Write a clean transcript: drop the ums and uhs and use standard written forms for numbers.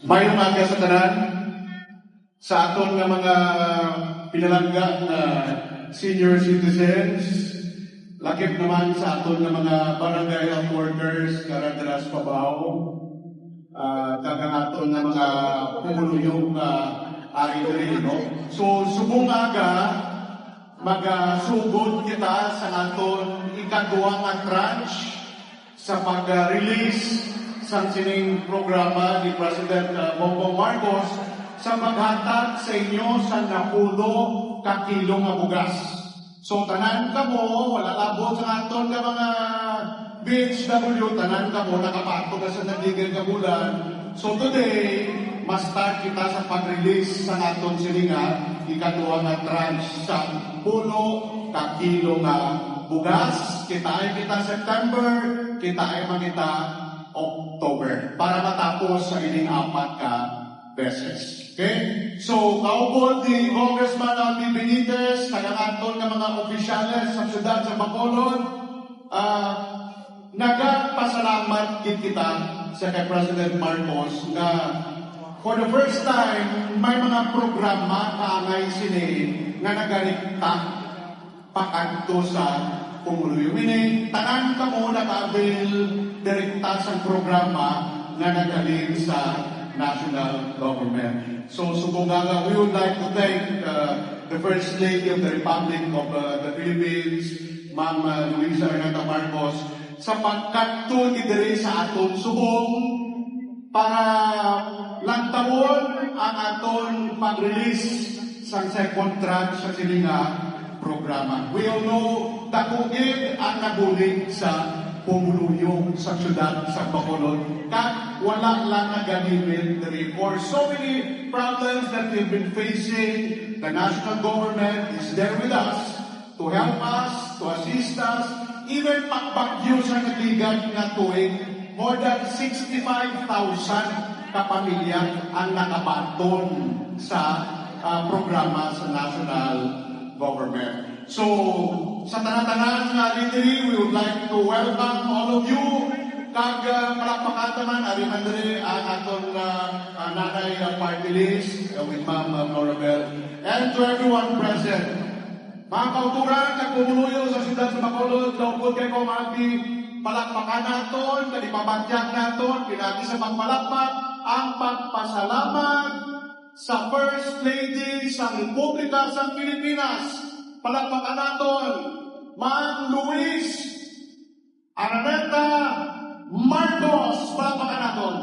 Mayong aga sa tanan, sa aton nga mga pinalangga na senior citizens, lakip naman sa aton nga mga barangay health workers, karadaras pabaw, kagang aton nga mga pumuluyong ari diri, no? So, subong aga, magasugod kita sa aton ikaduhang nga tranche sa pag-release sa sining programa ni President Bongbong Marcos sa maghatag sa inyo sa napulo ka kilong nga bugas. So tanan ka mo, wala labot sa aton ka mga BHW, tanan ka mo, nakapato ka sa nagigil ka bulan. So today, ma-start kita sa pag-release sa aton sininga, ikaduha nga tranche sa pulo ka kilo nga bugas. Kita ay kita September, kita ay magita October para matapos sa ining apat ka beses. Okay? So, kaupod ni Congressman Alvin Benitez, tagangaton ng mga opisyales sa siyudad sa Bacolod, nagpasalamat kita sa kay President Marcos na for the first time, may mga programa kaangay sini nga nagarikta pakanto sa pumuluyo. Meaning, tanan ka mo naka-avail direkta sa programa na nagaling sa national government. So, Subongaga, we would like to thank the First Lady of the Republic of the Philippines, Ma'am Luisa Hernanda Marcos, sa pagkatun diri sa aton subong para lantawon ang aton pag-release sa second tranche sa sininga programa. We all know dakugid ang naguling sa pumuluyong sa syudad sa Bacolod. Kag wala lang naganibin diri. For so many problems that we've been facing, the national government is there with us to help us, to assist us. Even pagbagyo sa nagligat nga tuig, more than 65,000 kapamilya ang nakabanton sa programa sa national government. So, sa tanan-tanan nga diri, we would like to welcome all of you. Kag palakpakan naman, ari man diri ang aton nanay party list with Ma'am Florabel, and to everyone present. Mga kauturan, kag pumuluyo sa siyudad sa Bacolod, daupod kay Komati, palakpakan naton, kalipabantyak naton, pinagi sa pagpalakpak, ang pagpasalamat sa First Lady sa Republika sa Pilipinas. Palakpakan naton, Ma'am Luis Araneta Marcos. Palakpakan naton.